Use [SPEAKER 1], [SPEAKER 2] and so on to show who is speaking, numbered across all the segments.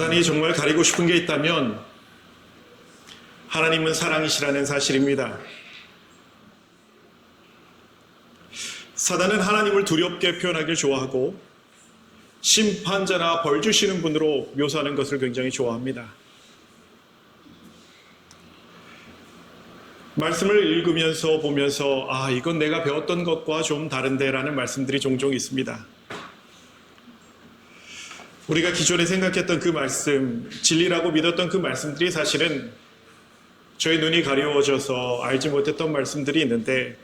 [SPEAKER 1] 사단이 정말 가리고 싶은 게 있다면 하나님은 사랑이시라는 사실입니다. 사단은 하나님을 두렵게 표현하길 좋아하고 심판자나 벌 주시는 분으로 묘사하는 것을 굉장히 좋아합니다. 말씀을 읽으면서 보면서 이건 내가 배웠던 것과 좀 다른데 라는 말씀들이 종종 있습니다. 우리가 기존에 생각했던 그 말씀, 진리라고 믿었던 그 말씀들이 사실은 저희 눈이 가려워져서 알지 못했던 말씀들이 있는데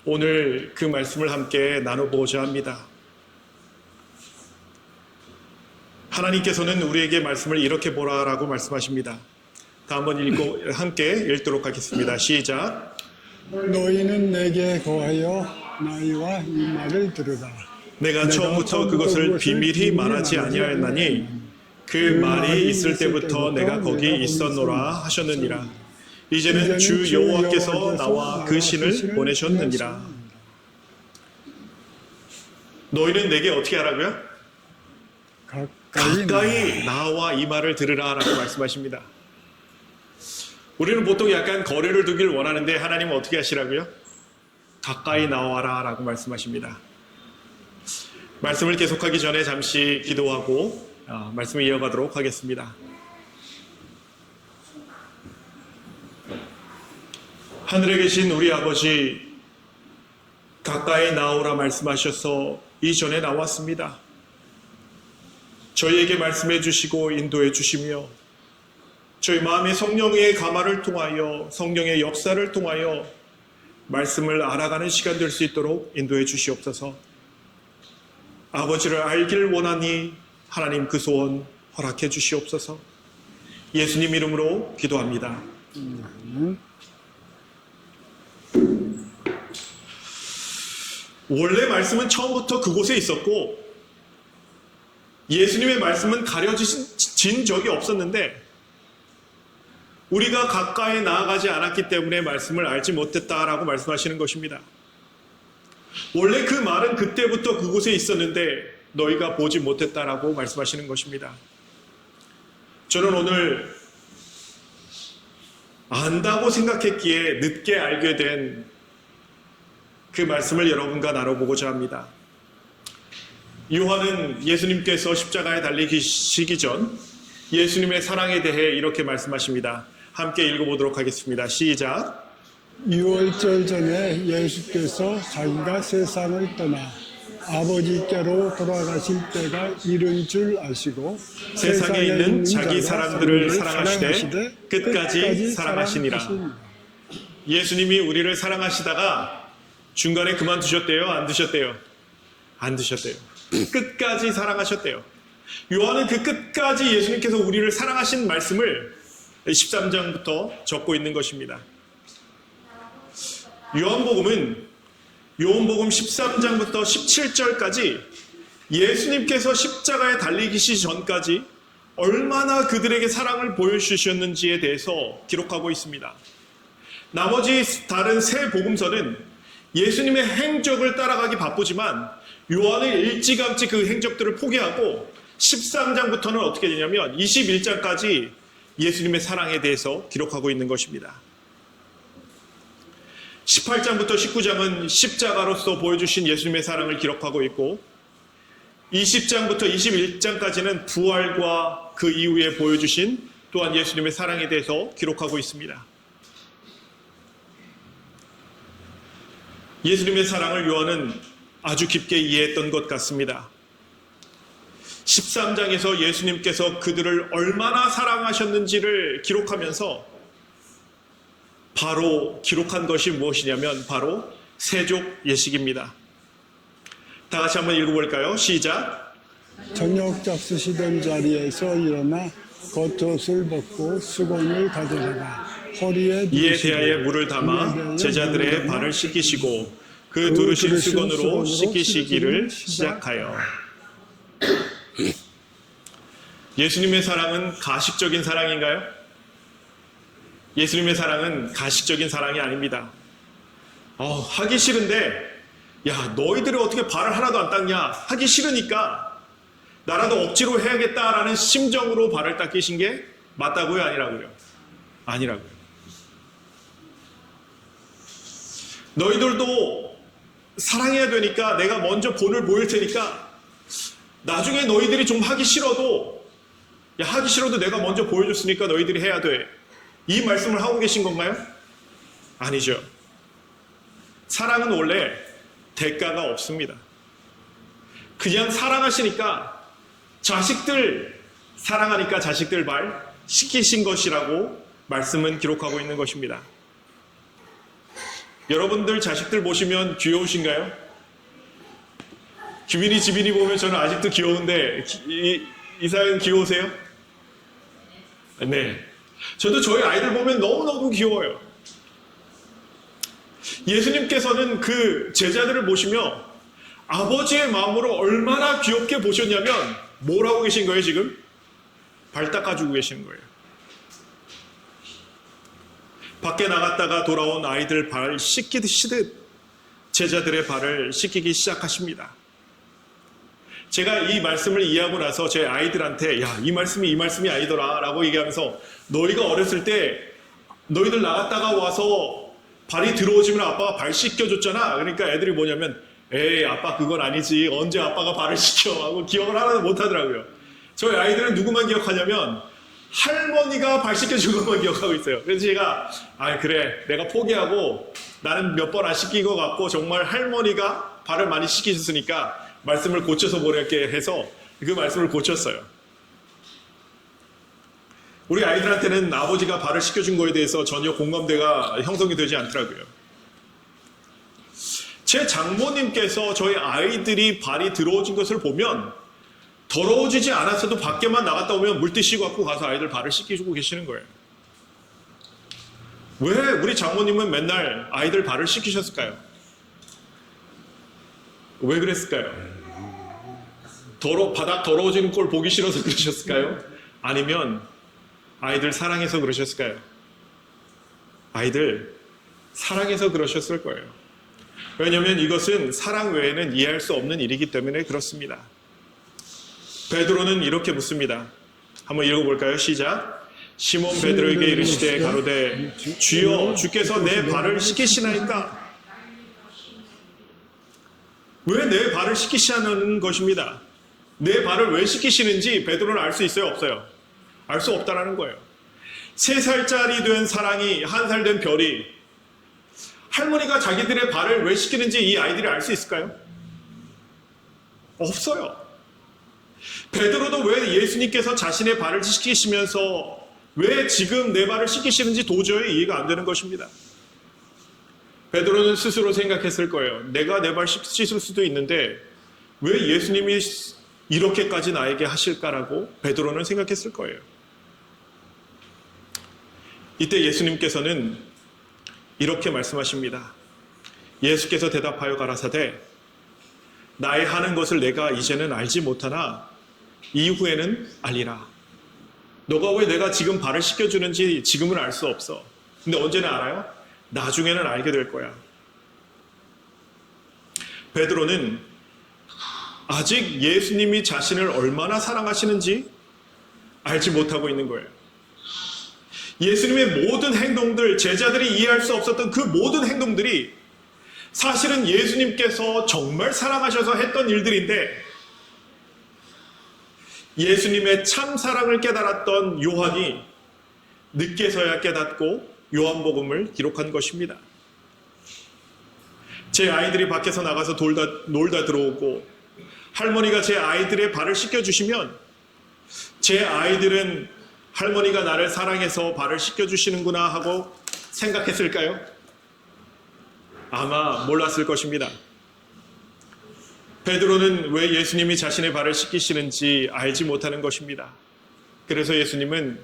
[SPEAKER 1] 오늘 그 말씀을 함께 나눠보고자 합니다. 하나님께서는 우리에게 말씀을 이렇게 보라라고 말씀하십니다. 다 한번 함께 읽도록 하겠습니다. 시작.
[SPEAKER 2] 너희는 내게 거하여 나이와 이 말을 들으라.
[SPEAKER 1] 내가 처음부터 그것을 비밀히 말하지 아니하였나니 그 말이 있을 때부터 내가 거기 있었노라 하셨느니라. 이제는 주 여호와께서 나와 그 신을 보내셨느니라. 너희는 내게 어떻게 하라고요? 가까이 나와 이 말을 들으라 라고 말씀하십니다. 우리는 보통 약간 거리를 두길 원하는데 하나님은 어떻게 하시라고요? 가까이 나와라 라고 말씀하십니다. 말씀을 계속하기 전에 잠시 기도하고 말씀을 이어가도록 하겠습니다. 하늘에 계신 우리 아버지, 가까이 나오라 말씀하셔서 이전에 나왔습니다. 저희에게 말씀해 주시고 인도해 주시며 저희 마음의 성령의 감화를 통하여 성령의 역사를 통하여 말씀을 알아가는 시간 될 수 있도록 인도해 주시옵소서. 아버지를 알길 원하니 하나님 그 소원 허락해 주시옵소서. 예수님 이름으로 기도합니다. 원래 말씀은 처음부터 그곳에 있었고 예수님의 말씀은 가려진 적이 없었는데 우리가 가까이 나아가지 않았기 때문에 말씀을 알지 못했다라고 말씀하시는 것입니다. 원래 그 말은 그때부터 그곳에 있었는데 너희가 보지 못했다라고 말씀하시는 것입니다. 저는 오늘 안다고 생각했기에 늦게 알게 된 그 말씀을 여러분과 나눠보고자 합니다. 요한은 예수님께서 십자가에 달리시기 전 예수님의 사랑에 대해 이렇게 말씀하십니다. 함께 읽어보도록 하겠습니다. 시작.
[SPEAKER 2] 유월절 전에 예수께서 자기가 세상을 떠나 아버지께로 돌아가실 때가 이른 줄 아시고
[SPEAKER 1] 세상에 있는 자기 사람들을 사랑하시되 끝까지 사랑하시니라. 예수님이 우리를 사랑하시다가 중간에 그만두셨대요? 안 두셨대요? 안 두셨대요. 끝까지 사랑하셨대요. 요한은 그 끝까지 예수님께서 우리를 사랑하신 말씀을 13장부터 적고 있는 것입니다. 요한복음 13장부터 17절까지 예수님께서 십자가에 달리시기 전까지 얼마나 그들에게 사랑을 보여주셨는지에 대해서 기록하고 있습니다. 나머지 다른 세 복음서는 예수님의 행적을 따라가기 바쁘지만 요한은 일찌감치 그 행적들을 포기하고 13장부터는 어떻게 되냐면 21장까지 예수님의 사랑에 대해서 기록하고 있는 것입니다. 18장부터 19장은 십자가로서 보여주신 예수님의 사랑을 기록하고 있고 20장부터 21장까지는 부활과 그 이후에 보여주신 또한 예수님의 사랑에 대해서 기록하고 있습니다. 예수님의 사랑을 요한은 아주 깊게 이해했던 것 같습니다. 13장에서 예수님께서 그들을 얼마나 사랑하셨는지를 기록하면서 바로 기록한 것이 무엇이냐면 바로 세족 예식입니다. 다 같이 한번 읽어볼까요? 시작.
[SPEAKER 2] 저녁 잡수시던 자리에서 일어나 겉옷을 벗고 수건을 가져다가 허리에
[SPEAKER 1] 이에 대하여 물을 담아 제자들의 발을 씻기시고 그 두르신 수건으로 씻기시기를 시작하여. 예수님의 사랑은 가식적인 사랑인가요? 예수님의 사랑은 가식적인 사랑이 아닙니다. 하기 싫은데 야 너희들이 어떻게 발을 하나도 안 닦냐 하기 싫으니까 나라도 억지로 해야겠다라는 심정으로 발을 닦이신 게 맞다고요? 아니라고요? 아니라고요. 너희들도 사랑해야 되니까 내가 먼저 본을 보일 테니까 나중에 너희들이 좀 하기 싫어도 하기 싫어도 내가 먼저 보여줬으니까 너희들이 해야 돼. 이 말씀을 하고 계신 건가요? 아니죠. 사랑은 원래 대가가 없습니다. 그냥 사랑하시니까 자식들 사랑하니까 자식들 말 시키신 것이라고 말씀은 기록하고 있는 것입니다. 여러분들 자식들 보시면 귀여우신가요? 규빈이 지빈이 보면 저는 아직도 귀여운데 이사연 귀여우세요? 네. 저도 저희 아이들 보면 너무너무 귀여워요. 예수님께서는 그 제자들을 보시며 아버지의 마음으로 얼마나 귀엽게 보셨냐면 뭘 하고 계신 거예요 지금? 발 닦아주고 계시는 거예요. 밖에 나갔다가 돌아온 아이들 발 씻기듯 제자들의 발을 씻기기 시작하십니다. 제가 이 말씀을 이해하고 나서 제 아이들한테 이 말씀이 아니더라 라고 얘기하면서 너희가 어렸을 때 너희들 나갔다가 와서 발이 들어오지면 아빠가 발 씻겨줬잖아. 그러니까 애들이 뭐냐면 에이 아빠 그건 아니지 언제 아빠가 발을 씻겨 하고 기억을 하나도 못하더라고요. 저희 아이들은 누구만 기억하냐면 할머니가 발 씻겨준 것만 기억하고 있어요. 그래서 제가 그래 내가 포기하고 나는 몇 번 안 씻긴 것 같고 정말 할머니가 발을 많이 씻기셨으니까 말씀을 고쳐서 보낼게 해서 그 말씀을 고쳤어요. 우리 아이들한테는 아버지가 발을 씻겨준 거에 대해서 전혀 공감대가 형성이 되지 않더라고요. 제 장모님께서 저희 아이들이 발이 더러워진 것을 보면 더러워지지 않았어도 밖에만 나갔다 오면 물티슈 갖고 가서 아이들 발을 씻겨주고 계시는 거예요. 왜 우리 장모님은 맨날 아이들 발을 씻기셨을까요? 왜 그랬을까요? 바닥 더러워지는 꼴 보기 싫어서 그러셨을까요? 아니면 아이들 사랑해서 그러셨을까요? 아이들 사랑해서 그러셨을 거예요. 왜냐하면 이것은 사랑 외에는 이해할 수 없는 일이기 때문에 그렇습니다. 베드로는 이렇게 묻습니다. 한번 읽어볼까요? 시작. 시몬 베드로에게 이르시되 가로되 주여 주께서 내 발을 씻기시나이까? 왜 내 발을 씻기시는 것입니다. 내 발을 왜 씻기시는지 베드로는 알 수 있어요? 없어요? 알 수 없다라는 거예요. 3살짜리 된 사랑이 1살 된 별이 할머니가 자기들의 발을 왜 씻기는지 이 아이들이 알 수 있을까요? 없어요. 베드로도 왜 예수님께서 자신의 발을 씻기시면서 왜 지금 내 발을 씻기시는지 도저히 이해가 안 되는 것입니다. 베드로는 스스로 생각했을 거예요. 내가 내 발 씻을 수도 있는데 왜 예수님이 이렇게까지 나에게 하실까라고 베드로는 생각했을 거예요. 이때 예수님께서는 이렇게 말씀하십니다. 예수께서 대답하여 가라사대 나의 하는 것을 내가 이제는 알지 못하나 이후에는 알리라. 너가 왜 내가 지금 발을 씻겨주는지 지금은 알 수 없어. 근데 언제는 알아요? 나중에는 알게 될 거야. 베드로는 아직 예수님이 자신을 얼마나 사랑하시는지 알지 못하고 있는 거예요. 예수님의 모든 행동들, 제자들이 이해할 수 없었던 그 모든 행동들이 사실은 예수님께서 정말 사랑하셔서 했던 일들인데 예수님의 참 사랑을 깨달았던 요한이 늦게서야 깨닫고 요한복음을 기록한 것입니다. 제 아이들이 밖에서 나가서 놀다 들어오고 할머니가 제 아이들의 발을 씻겨주시면 제 아이들은 할머니가 나를 사랑해서 발을 씻겨주시는구나 하고 생각했을까요? 아마 몰랐을 것입니다. 베드로는 왜 예수님이 자신의 발을 씻기시는지 알지 못하는 것입니다. 그래서 예수님은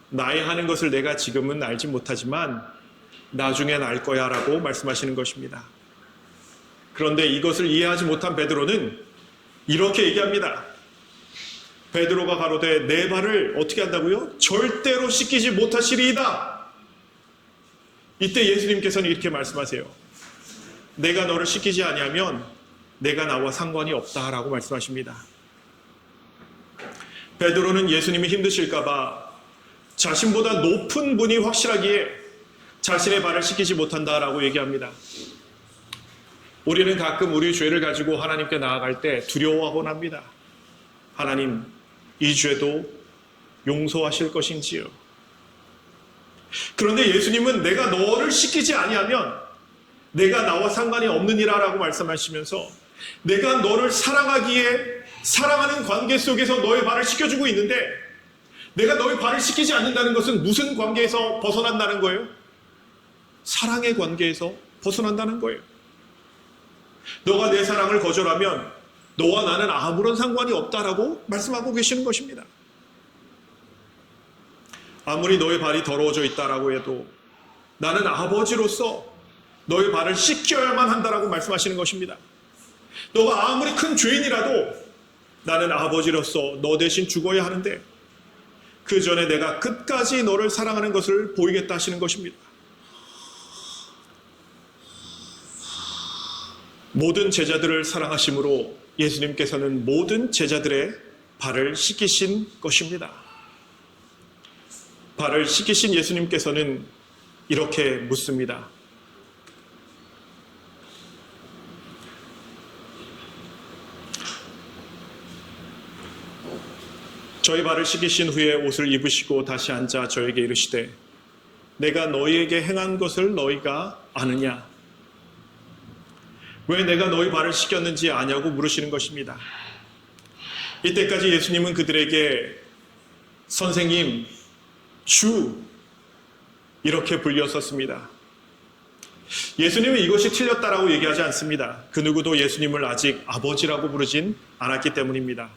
[SPEAKER 1] 나의 하는 것을 내가 지금은 알지 못하지만 나중엔 알 거야 라고 말씀하시는 것입니다. 그런데 이것을 이해하지 못한 베드로는 이렇게 얘기합니다. 베드로가 가로되 내 발을 어떻게 한다고요? 절대로 씻기지 못하시리이다. 이때 예수님께서는 이렇게 말씀하세요. 내가 너를 씻기지 아니하면 내가 나와 상관이 없다라고 말씀하십니다. 베드로는 예수님이 힘드실까봐 자신보다 높은 분이 확실하기에 자신의 발을 씻기지 못한다라고 얘기합니다. 우리는 가끔 우리 죄를 가지고 하나님께 나아갈 때 두려워하곤 합니다. 하나님, 이 죄도 용서하실 것인지요? 그런데 예수님은 내가 너를 씻기지 아니하면 내가 나와 상관이 없느니라라고 말씀하시면서 내가 너를 사랑하기에 사랑하는 관계 속에서 너의 발을 씻겨주고 있는데 내가 너의 발을 씻기지 않는다는 것은 무슨 관계에서 벗어난다는 거예요? 사랑의 관계에서 벗어난다는 거예요. 너가 내 사랑을 거절하면 너와 나는 아무런 상관이 없다라고 말씀하고 계시는 것입니다. 아무리 너의 발이 더러워져 있다라고 해도 나는 아버지로서 너의 발을 씻겨야만 한다라고 말씀하시는 것입니다. 너가 아무리 큰 죄인이라도 나는 아버지로서 너 대신 죽어야 하는데 그 전에 내가 끝까지 너를 사랑하는 것을 보이겠다 하시는 것입니다. 모든 제자들을 사랑하심으로 예수님께서는 모든 제자들의 발을 씻기신 것입니다. 발을 씻기신 예수님께서는 이렇게 묻습니다. 저희 발을 씻기신 후에 옷을 입으시고 다시 앉아 저에게 이르시되 내가 너희에게 행한 것을 너희가 아느냐? 왜 내가 너희 발을 씻겼는지 아냐고 물으시는 것입니다. 이때까지 예수님은 그들에게 선생님, 주 이렇게 불렸었습니다. 예수님은 이것이 틀렸다라고 얘기하지 않습니다. 그 누구도 예수님을 아직 아버지라고 부르진 않았기 때문입니다.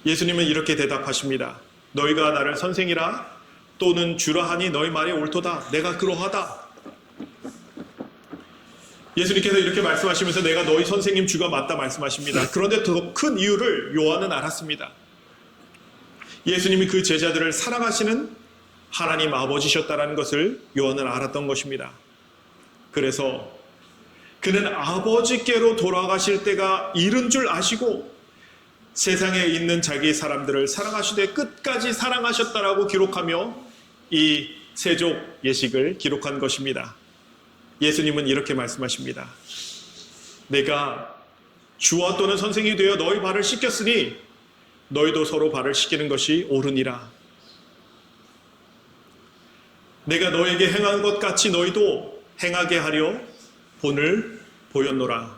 [SPEAKER 1] 예수님은 이렇게 대답하십니다. 너희가 나를 선생이라 또는 주라 하니 너희 말이 옳도다. 내가 그러하다. 예수님께서 이렇게 말씀하시면서 내가 너희 선생님 주가 맞다 말씀하십니다. 그런데 더 큰 이유를 요한은 알았습니다. 예수님이 그 제자들을 사랑하시는 하나님 아버지셨다라는 것을 요한은 알았던 것입니다. 그래서 그는 아버지께로 돌아가실 때가 이른 줄 아시고 세상에 있는 자기 사람들을 사랑하시되 끝까지 사랑하셨다라고 기록하며 이 세족 예식을 기록한 것입니다. 예수님은 이렇게 말씀하십니다. 내가 주와 또는 선생이 되어 너희 발을 씻겼으니 너희도 서로 발을 씻기는 것이 옳으니라. 내가 너에게 행한 것 같이 너희도 행하게 하려 본을 보였노라.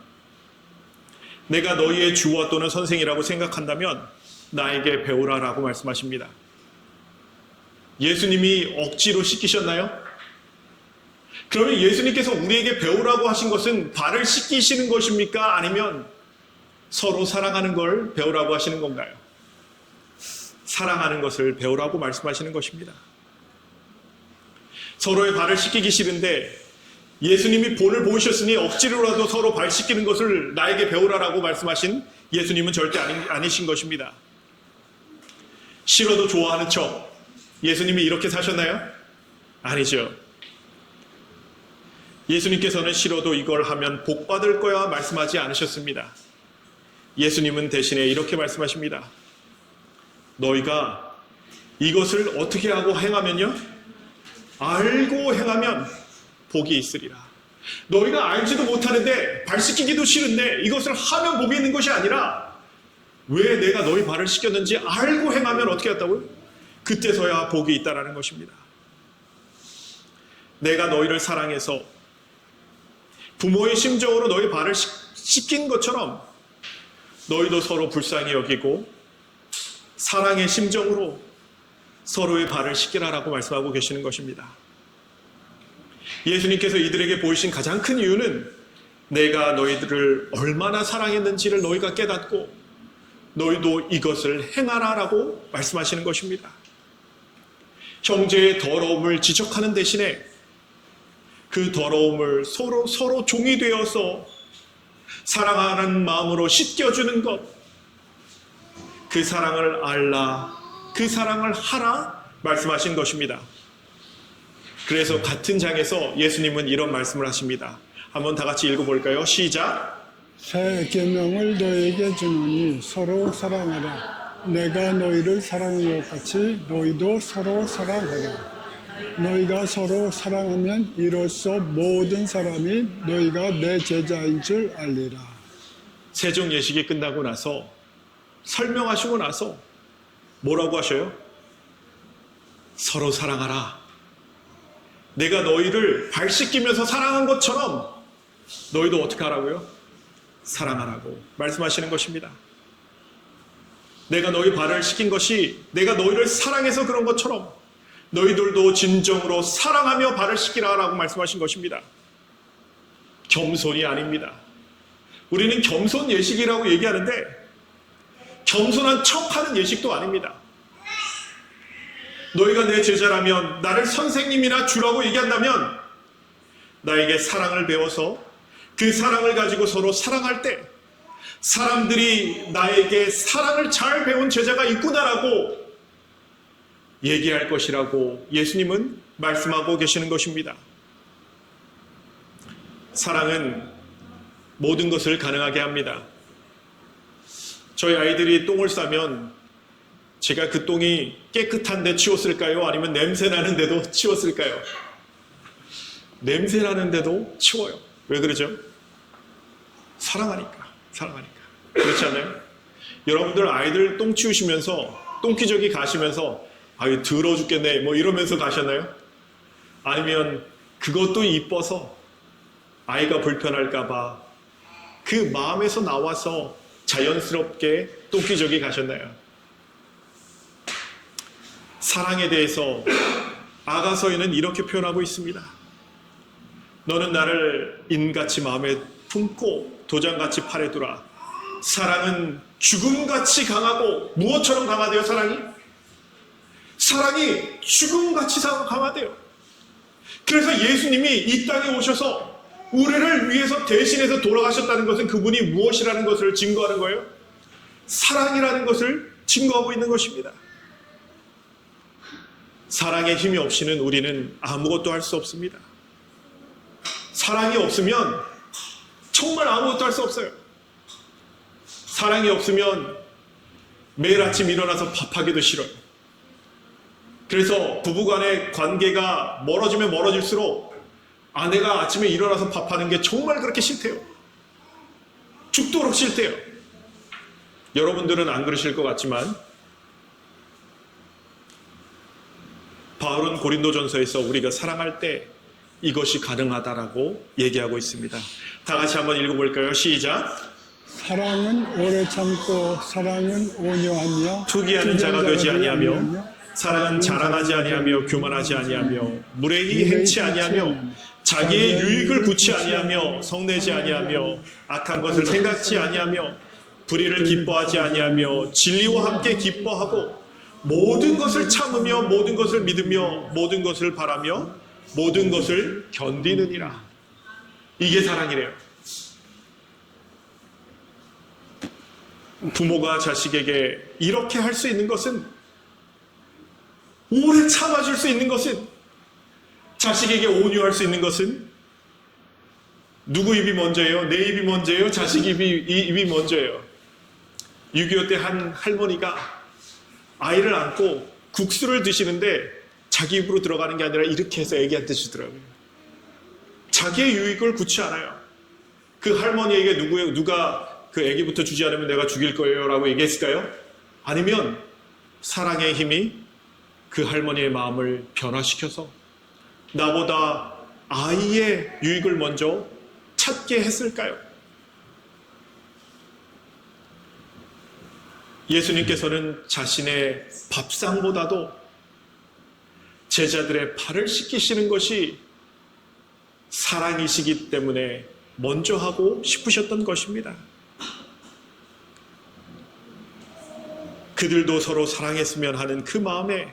[SPEAKER 1] 내가 너희의 주와 또는 선생이라고 생각한다면 나에게 배우라라고 말씀하십니다. 예수님이 억지로 씻기셨나요? 그러면 예수님께서 우리에게 배우라고 하신 것은 발을 씻기시는 것입니까? 아니면 서로 사랑하는 걸 배우라고 하시는 건가요? 사랑하는 것을 배우라고 말씀하시는 것입니다. 서로의 발을 씻기기 싫은데 예수님이 본을 보이셨으니 억지로라도 서로 발 씻기는 것을 나에게 배우라라고 말씀하신 예수님은 절대 아니신 것입니다. 싫어도 좋아하는 척 예수님이 이렇게 사셨나요? 아니죠. 예수님께서는 싫어도 이걸 하면 복 받을 거야 말씀하지 않으셨습니다. 예수님은 대신에 이렇게 말씀하십니다. 너희가 이것을 어떻게 하고 행하면요? 알고 행하면 복이 있으리라. 너희가 알지도 못하는데 발 씻기기도 싫은데 이것을 하면 복이 있는 것이 아니라 왜 내가 너희 발을 씻겼는지 알고 행하면 어떻게 했다고요? 그때서야 복이 있다라는 것입니다. 내가 너희를 사랑해서 부모의 심정으로 너희 발을 씻긴 것처럼 너희도 서로 불쌍히 여기고 사랑의 심정으로 서로의 발을 씻기라라고 말씀하고 계시는 것입니다. 예수님께서 이들에게 보이신 가장 큰 이유는 내가 너희들을 얼마나 사랑했는지를 너희가 깨닫고 너희도 이것을 행하라라고 말씀하시는 것입니다. 형제의 더러움을 지적하는 대신에 그 더러움을 서로 종이 되어서 사랑하는 마음으로 씻겨주는 것, 그 사랑을 알라, 그 사랑을 하라 말씀하신 것입니다. 그래서 같은 장에서 예수님은 이런 말씀을 하십니다. 한번 다 같이 읽어볼까요? 시작.
[SPEAKER 2] 새 계명을 너에게 주노니 서로 사랑하라. 내가 너희를 사랑한 것 같이 너희도 서로 사랑하라. 너희가 서로 사랑하면 이로써 모든 사람이 너희가 내 제자인 줄 알리라.
[SPEAKER 1] 세종 예식이 끝나고 나서 설명하시고 나서 뭐라고 하셔요? 서로 사랑하라. 내가 너희를 발 씻기면서 사랑한 것처럼 너희도 어떻게 하라고요? 사랑하라고 말씀하시는 것입니다. 내가 너희 발을 씻긴 것이 내가 너희를 사랑해서 그런 것처럼 너희들도 진정으로 사랑하며 발을 씻기라라고 말씀하신 것입니다. 겸손이 아닙니다. 우리는 겸손 예식이라고 얘기하는데 겸손한 척하는 예식도 아닙니다. 너희가 내 제자라면 나를 선생님이나 주라고 얘기한다면 나에게 사랑을 배워서 그 사랑을 가지고 서로 사랑할 때 사람들이 나에게 사랑을 잘 배운 제자가 있구나라고 얘기할 것이라고 예수님은 말씀하고 계시는 것입니다. 사랑은 모든 것을 가능하게 합니다. 저희 아이들이 똥을 싸면 제가 그 똥이 깨끗한데 치웠을까요? 아니면 냄새 나는데도 치웠을까요? 냄새 나는데도 치워요. 왜 그러죠? 사랑하니까. 그렇지 않아요? 여러분들 아이들 똥 치우시면서 똥기저귀 가시면서 아유 더러워 죽겠네 뭐 이러면서 가셨나요? 아니면 그것도 이뻐서 아이가 불편할까봐 그 마음에서 나와서 자연스럽게 똥기저귀 가셨나요? 사랑에 대해서 아가서에는 이렇게 표현하고 있습니다. 너는 나를 인같이 마음에 품고 도장같이 팔에 두라. 사랑은 죽음같이 강하고 무엇처럼 강하대요? 사랑이 죽음같이 강하대요. 그래서 예수님이 이 땅에 오셔서 우리를 위해서 대신해서 돌아가셨다는 것은 그분이 무엇이라는 것을 증거하는 거예요? 사랑이라는 것을 증거하고 있는 것입니다. 사랑의 힘이 없이는 우리는 아무것도 할 수 없습니다. 사랑이 없으면 정말 아무것도 할 수 없어요. 사랑이 없으면 매일 아침 일어나서 밥하기도 싫어요. 그래서 부부간의 관계가 멀어지면 멀어질수록 아내가 아침에 일어나서 밥하는 게 정말 그렇게 싫대요. 죽도록 싫대요. 여러분들은 안 그러실 것 같지만 바울은 고린도전서에서 우리가 사랑할 때 이것이 가능하다라고 얘기하고 있습니다. 다 같이 한번 읽어볼까요? 시작.
[SPEAKER 2] 사랑은 오래 참고 사랑은 온유하며
[SPEAKER 1] 투기하는 자가 되지 아니하며 사랑은 자랑하지 아니하며 교만하지 아니하며 무례히 행치 아니하며 자기의 유익을 구치 아니하며 성내지 아니하며 악한 것을 생각지 아니하며 불의를 기뻐하지 아니하며 진리와 함께 기뻐하고 모든 것을 참으며 모든 것을 믿으며 모든 것을 바라며 모든 것을 견디느니라. 이게 사랑이래요. 부모가 자식에게 이렇게 할 수 있는 것은, 오래 참아줄 수 있는 것은, 자식에게 온유할 수 있는 것은 누구 입이 먼저예요? 내 입이 먼저예요? 자식 입이 먼저예요? 6.25 때 한 할머니가 아이를 안고 국수를 드시는데 자기 입으로 들어가는 게 아니라 이렇게 해서 애기한테 주더라고요. 자기의 유익을 구치 않아요. 그 할머니에게 누가 그 애기부터 주지 않으면 내가 죽일 거예요 라고 얘기했을까요? 아니면 사랑의 힘이 그 할머니의 마음을 변화시켜서 나보다 아이의 유익을 먼저 찾게 했을까요? 예수님께서는 자신의 밥상보다도 제자들의 발을 씻기시는 것이 사랑이시기 때문에 먼저 하고 싶으셨던 것입니다. 그들도 서로 사랑했으면 하는 그 마음에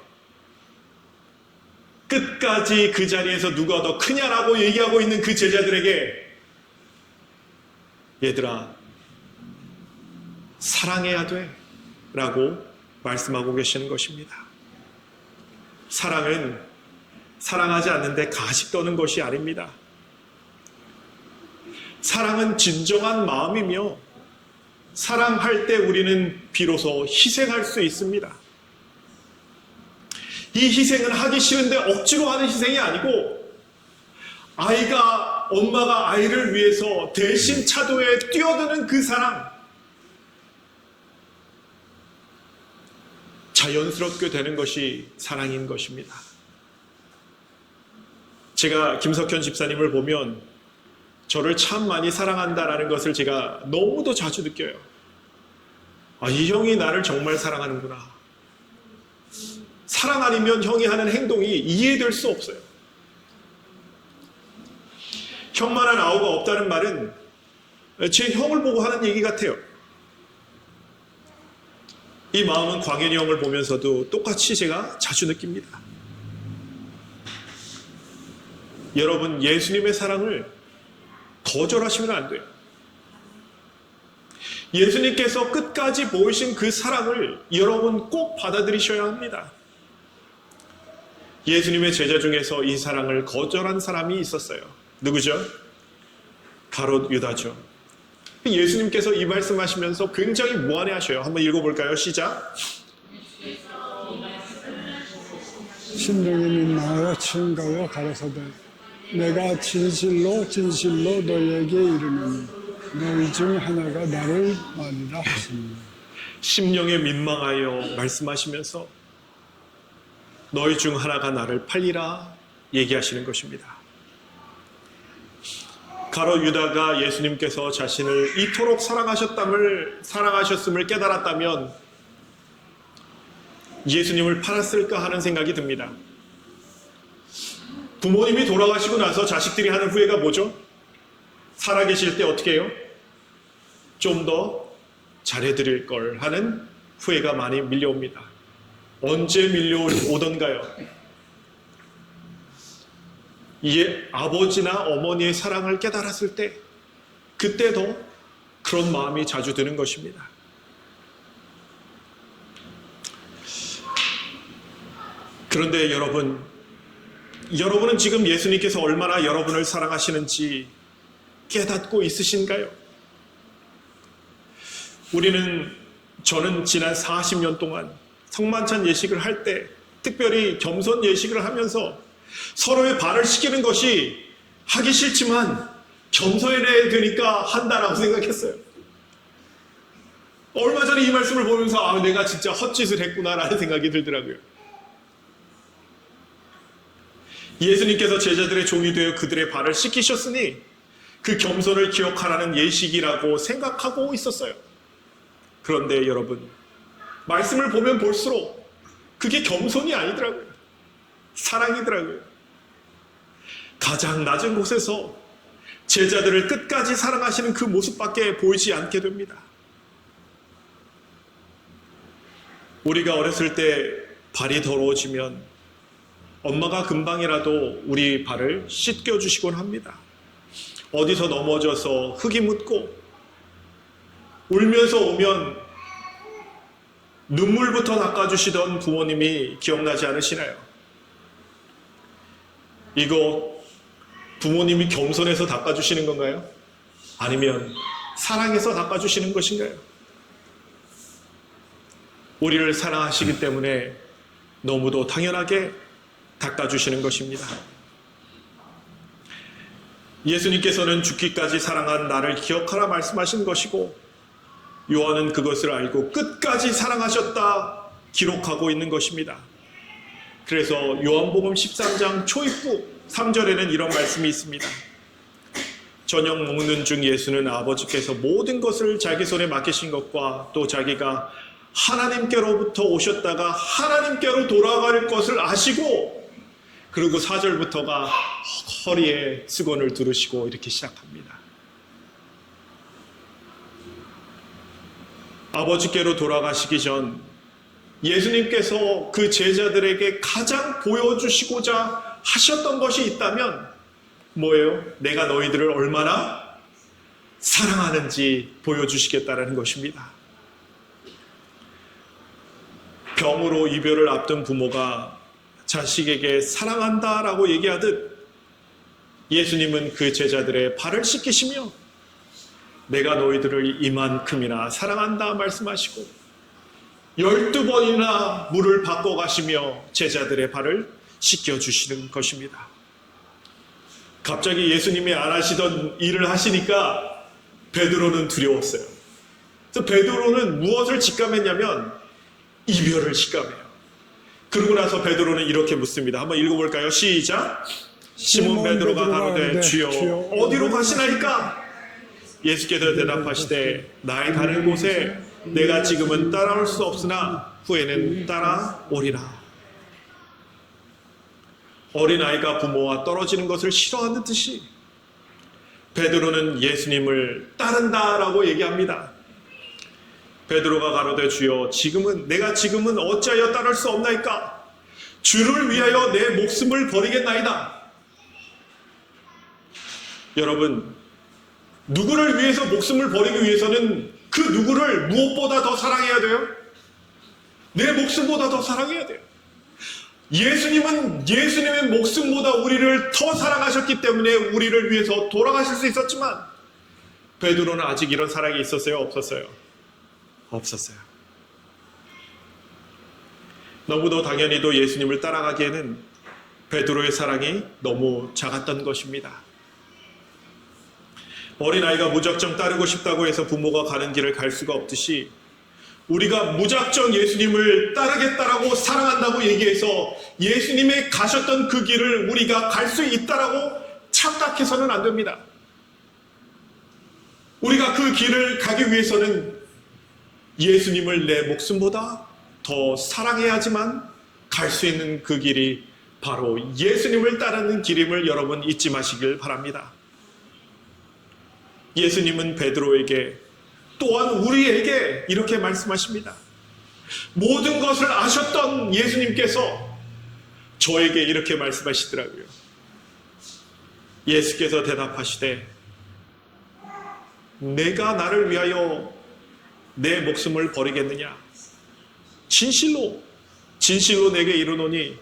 [SPEAKER 1] 끝까지 그 자리에서 누가 더 크냐라고 얘기하고 있는 그 제자들에게 얘들아 사랑해야 돼 라고 말씀하고 계시는 것입니다. 사랑은 사랑하지 않는데 가식 떠는 것이 아닙니다. 사랑은 진정한 마음이며 사랑할 때 우리는 비로소 희생할 수 있습니다. 이 희생은 하기 싫은데 억지로 하는 희생이 아니고 엄마가 아이를 위해서 대신 차도에 뛰어드는 그 사랑, 자연스럽게 되는 것이 사랑인 것입니다. 제가 김석현 집사님을 보면 저를 참 많이 사랑한다라는 것을 제가 너무도 자주 느껴요. 이 형이 나를 정말 사랑하는구나. 사랑 아니면 형이 하는 행동이 이해될 수 없어요. 형만한 아우가 없다는 말은 제 형을 보고 하는 얘기 같아요. 이 마음은 광현이 형을 보면서도 똑같이 제가 자주 느낍니다. 여러분, 예수님의 사랑을 거절하시면 안 돼요. 예수님께서 끝까지 보이신 그 사랑을 여러분 꼭 받아들이셔야 합니다. 예수님의 제자 중에서 이 사랑을 거절한 사람이 있었어요. 누구죠? 가롯 유다죠. 예수님께서 이 말씀하시면서 굉장히 무안해하셔요. 한번 읽어볼까요? 시작.
[SPEAKER 2] 심령이 민망하여 친가여 가라사대 내가 진실로 진실로 너희에게 이르노니 너희 중 하나가 나를 말이라 하시니.
[SPEAKER 1] 심령에 민망하여 말씀하시면서 너희 중 하나가 나를 팔리라 얘기하시는 것입니다. 가롯 유다가 예수님께서 자신을 이토록 사랑하셨음을 깨달았다면 예수님을 팔았을까 하는 생각이 듭니다. 부모님이 돌아가시고 나서 자식들이 하는 후회가 뭐죠? 살아계실 때 어떻게 해요? 좀 더 잘해드릴 걸 하는 후회가 많이 밀려옵니다. 언제 밀려오던가요? 아버지나 어머니의 사랑을 깨달았을 때 그때도 그런 마음이 자주 드는 것입니다. 그런데 여러분은 지금 예수님께서 얼마나 여러분을 사랑하시는지 깨닫고 있으신가요? 저는 지난 40년 동안 성만찬 예식을 할 때 특별히 겸손 예식을 하면서 서로의 발을 시키는 것이 하기 싫지만 겸손해야 되니까 한다라고 생각했어요. 얼마 전에 이 말씀을 보면서 내가 진짜 헛짓을 했구나라는 생각이 들더라고요. 예수님께서 제자들의 종이 되어 그들의 발을 씻기셨으니 그 겸손을 기억하라는 예식이라고 생각하고 있었어요. 그런데 여러분, 말씀을 보면 볼수록 그게 겸손이 아니더라고요. 사랑이더라고요. 가장 낮은 곳에서 제자들을 끝까지 사랑하시는 그 모습밖에 보이지 않게 됩니다. 우리가 어렸을 때 발이 더러워지면 엄마가 금방이라도 우리 발을 씻겨주시곤 합니다. 어디서 넘어져서 흙이 묻고 울면서 오면 눈물부터 닦아주시던 부모님이 기억나지 않으시나요? 이거 부모님이 겸손해서 닦아주시는 건가요? 아니면 사랑해서 닦아주시는 것인가요? 우리를 사랑하시기 때문에 너무도 당연하게 닦아주시는 것입니다. 예수님께서는 죽기까지 사랑한 나를 기억하라 말씀하신 것이고 요한은 그것을 알고 끝까지 사랑하셨다 기록하고 있는 것입니다. 그래서 요한복음 13장 초입부 3절에는 이런 말씀이 있습니다. 저녁 먹는 중 예수는 아버지께서 모든 것을 자기 손에 맡기신 것과 또 자기가 하나님께로부터 오셨다가 하나님께로 돌아갈 것을 아시고, 그리고 4절부터가 허리에 수건을 두르시고 이렇게 시작합니다. 아버지께로 돌아가시기 전 예수님께서 그 제자들에게 가장 보여주시고자 하셨던 것이 있다면 뭐예요? 내가 너희들을 얼마나 사랑하는지 보여주시겠다는 것입니다. 병으로 이별을 앞둔 부모가 자식에게 사랑한다라고 얘기하듯 예수님은 그 제자들의 발을 씻기시며 내가 너희들을 이만큼이나 사랑한다 말씀하시고 12번이나 물을 바꿔 가시며 제자들의 발을 씻겨주시는 것입니다. 갑자기 예수님이 안 하시던 일을 하시니까 베드로는 두려웠어요. 그래서 베드로는 무엇을 직감했냐면 이별을 직감해요. 그러고 나서 베드로는 이렇게 묻습니다. 한번 읽어볼까요? 시작. 시몬 베드로가 가로되 주여 어디로 가시나이까? 예수께서 대답하시되 나의 가는 곳에 내가 지금은 따라올 수 없으나 후에는 따라오리라. 어린아이가 부모와 떨어지는 것을 싫어하는 듯이 베드로는 예수님을 따른다라고 얘기합니다. 베드로가 가로되 주여 내가 지금은 어찌하여 따를 수 없나이까? 주를 위하여 내 목숨을 버리겠나이다. 여러분, 누구를 위해서 목숨을 버리기 위해서는 그 누구를 무엇보다 더 사랑해야 돼요? 내 목숨보다 더 사랑해야 돼요. 예수님은 예수님의 목숨보다 우리를 더 사랑하셨기 때문에 우리를 위해서 돌아가실 수 있었지만 베드로는 아직 이런 사랑이 있었어요? 없었어요? 없었어요. 너무도 당연히도 예수님을 따라가기에는 베드로의 사랑이 너무 작았던 것입니다. 어린아이가 무작정 따르고 싶다고 해서 부모가 가는 길을 갈 수가 없듯이 우리가 무작정 예수님을 따르겠다라고 사랑한다고 얘기해서 예수님이 가셨던 그 길을 우리가 갈 수 있다라고 착각해서는 안 됩니다. 우리가 그 길을 가기 위해서는 예수님을 내 목숨보다 더 사랑해야지만 갈 수 있는 그 길이 바로 예수님을 따르는 길임을 여러분 잊지 마시길 바랍니다. 예수님은 베드로에게 또한 우리에게 이렇게 말씀하십니다. 모든 것을 아셨던 예수님께서 저에게 이렇게 말씀하시더라고요. 예수께서 대답하시되 내가 나를 위하여 내 목숨을 버리겠느냐? 진실로 내게 이르노니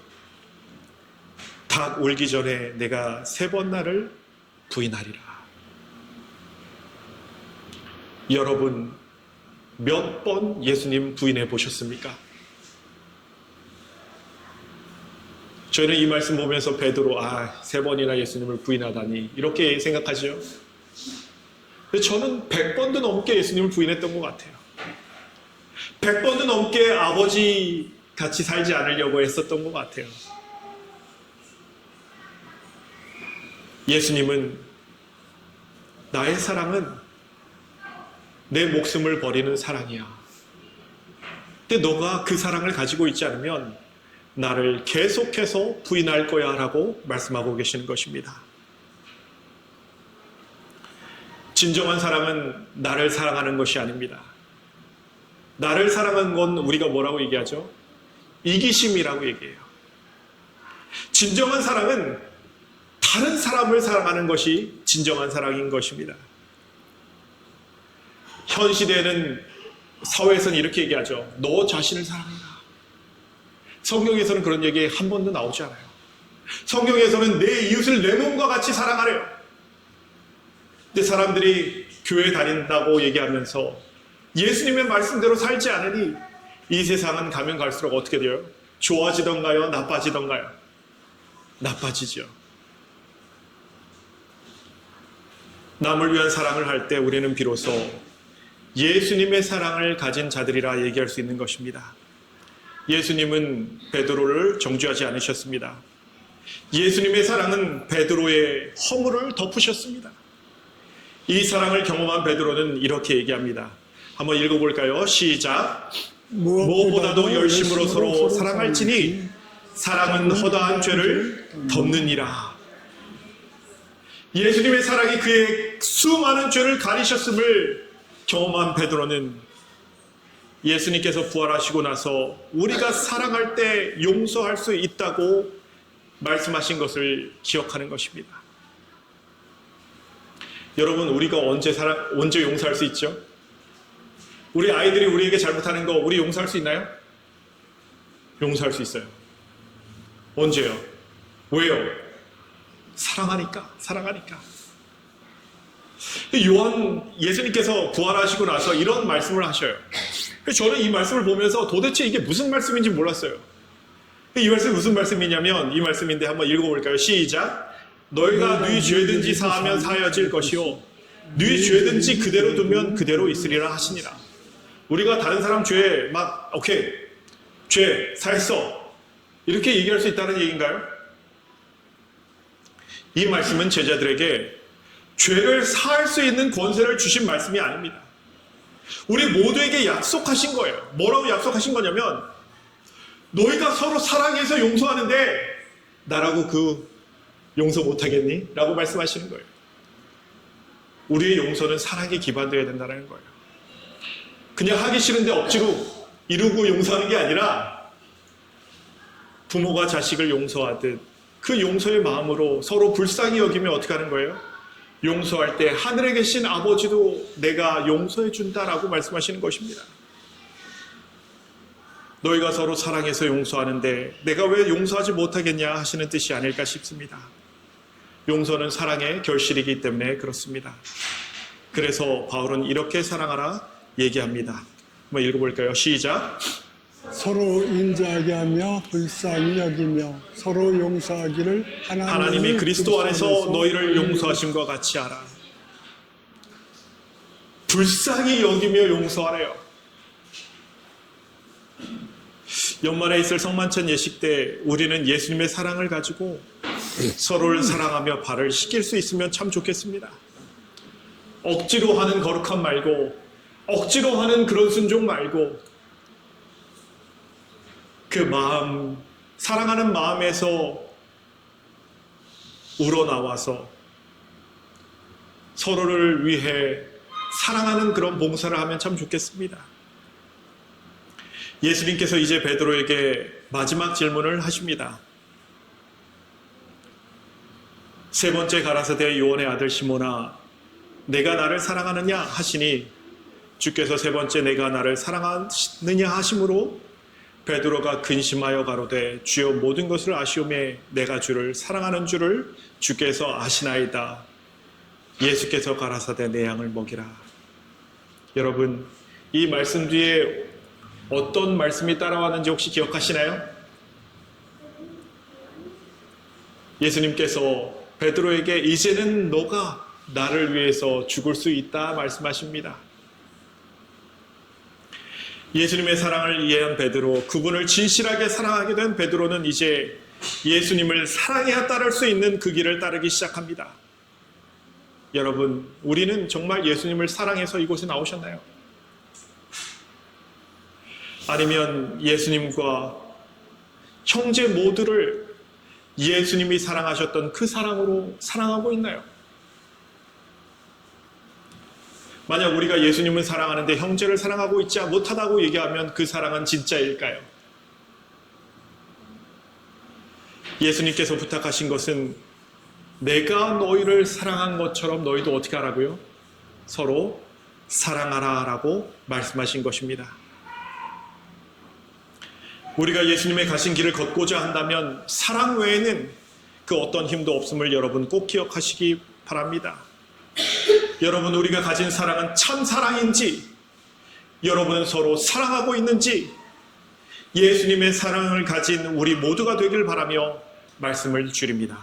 [SPEAKER 1] 닭 울기 전에 내가 3번 나를 부인하리라. 여러분 몇 번 예수님 부인해 보셨습니까? 저희는 이 말씀 보면서 베드로 3번이나 예수님을 부인하다니 이렇게 생각하죠. 근데 저는 100번도 넘게 예수님을 부인했던 것 같아요. 100번도 넘게 아버지 같이 살지 않으려고 했었던 것 같아요. 예수님은 나의 사랑은 내 목숨을 버리는 사랑이야. 근데 너가 그 사랑을 가지고 있지 않으면 나를 계속해서 부인할 거야 라고 말씀하고 계시는 것입니다. 진정한 사랑은 나를 사랑하는 것이 아닙니다. 나를 사랑하는 건 우리가 뭐라고 얘기하죠? 이기심이라고 얘기해요. 진정한 사랑은 다른 사람을 사랑하는 것이 진정한 사랑인 것입니다. 현 시대에는 사회에서는 이렇게 얘기하죠. 너 자신을 사랑해라. 성경에서는 그런 얘기 한 번도 나오지 않아요. 성경에서는 내 이웃을 내 몸과 같이 사랑하래요. 근데 사람들이 교회 다닌다고 얘기하면서 예수님의 말씀대로 살지 않으니 이 세상은 가면 갈수록 어떻게 돼요? 좋아지던가요? 나빠지던가요? 나빠지죠. 남을 위한 사랑을 할 때 우리는 비로소 예수님의 사랑을 가진 자들이라 얘기할 수 있는 것입니다. 예수님은 베드로를 정죄하지 않으셨습니다. 예수님의 사랑은 베드로의 허물을 덮으셨습니다. 이 사랑을 경험한 베드로는 이렇게 얘기합니다. 한번 읽어볼까요? 시작. 무엇보다도 열심으로 서로 사랑할지니 사랑은 허다한 죄를 덮느니라. 예수님의 사랑이 그의 수많은 죄를 가리셨음을 경험한 베드로는 예수님께서 부활하시고 나서 우리가 사랑할 때 용서할 수 있다고 말씀하신 것을 기억하는 것입니다. 여러분, 우리가 언제 용서할 수 있죠? 우리 아이들이 우리에게 잘못하는 거 우리 용서할 수 있나요? 용서할 수 있어요. 언제요? 왜요? 사랑하니까. 예수님께서 부활하시고 나서 이런 말씀을 하셔요. 저는 이 말씀을 보면서 도대체 이게 무슨 말씀인지 몰랐어요. 이 말씀이 무슨 말씀이냐면 이 말씀인데 한번 읽어볼까요? 시작. 너희가 네 죄든지 사하면 사여질 것이요 네 죄든지 그대로 두면 그대로 있으리라 하시니라. 우리가 다른 사람 죄 막 오케이 죄 사했어 이렇게 얘기할 수 있다는 얘기인가요? 이 말씀은 제자들에게 죄를 사할 수 있는 권세를 주신 말씀이 아닙니다. 우리 모두에게 약속하신 거예요. 뭐라고 약속하신 거냐면 너희가 서로 사랑해서 용서하는데 나라고 그 용서 못하겠니? 라고 말씀하시는 거예요. 우리의 용서는 사랑에 기반되어야 된다는 거예요. 그냥 하기 싫은데 억지로 이루고 용서하는 게 아니라 부모가 자식을 용서하듯 그 용서의 마음으로 서로 불쌍히 여기며 어떻게 하는 거예요? 용서할 때 하늘에 계신 아버지도 내가 용서해 준다라고 말씀하시는 것입니다. 너희가 서로 사랑해서 용서하는데 내가 왜 용서하지 못하겠냐 하시는 뜻이 아닐까 싶습니다. 용서는 사랑의 결실이기 때문에 그렇습니다. 그래서 바울은 이렇게 사랑하라 얘기합니다. 한번 읽어볼까요? 시작.
[SPEAKER 2] 서로 인자하게 하며 불쌍히 여기며 서로 용서하기를
[SPEAKER 1] 하나님이 그리스도 안에서 너희를 용서하심과 같이 하라. 불쌍히 여기며 용서하래요. 연말에 있을 성만찬 예식 때 우리는 예수님의 사랑을 가지고 서로를 사랑하며 발을 씻길 수 있으면 참 좋겠습니다. 억지로 하는 거룩함 말고 억지로 하는 그런 순종 말고 그 마음, 사랑하는 마음에서 우러나와서 서로를 위해 사랑하는 그런 봉사를 하면 참 좋겠습니다. 예수님께서 이제 베드로에게 마지막 질문을 하십니다. 세 번째 가라사대 요한의 아들 시몬아, 내가 나를 사랑하느냐 하시니 주께서 세 번째 내가 나를 사랑하느냐 하심으로 베드로가 근심하여 가로되 주여 모든 것을 아시오매 내가 주를 사랑하는 줄을 주께서 아시나이다. 예수께서 가라사대 내 양을 먹이라. 여러분, 이 말씀 뒤에 어떤 말씀이 따라왔는지 혹시 기억하시나요? 예수님께서 베드로에게 이제는 너가 나를 위해서 죽을 수 있다 말씀하십니다. 예수님의 사랑을 이해한 베드로, 그분을 진실하게 사랑하게 된 베드로는 이제 예수님을 사랑해야 따를 수 있는 그 길을 따르기 시작합니다. 여러분, 우리는 정말 예수님을 사랑해서 이곳에 나오셨나요? 아니면 예수님과 형제 모두를 예수님이 사랑하셨던 그 사랑으로 사랑하고 있나요? 만약 우리가 예수님을 사랑하는데 형제를 사랑하고 있지 못하다고 얘기하면 그 사랑은 진짜일까요? 예수님께서 부탁하신 것은 내가 너희를 사랑한 것처럼 너희도 어떻게 하라고요? 서로 사랑하라 라고 말씀하신 것입니다. 우리가 예수님의 가신 길을 걷고자 한다면 사랑 외에는 그 어떤 힘도 없음을 여러분 꼭 기억하시기 바랍니다. 여러분, 우리가 가진 사랑은 참 사랑인지, 여러분은 서로 사랑하고 있는지, 예수님의 사랑을 가진 우리 모두가 되길 바라며 말씀을 줄입니다.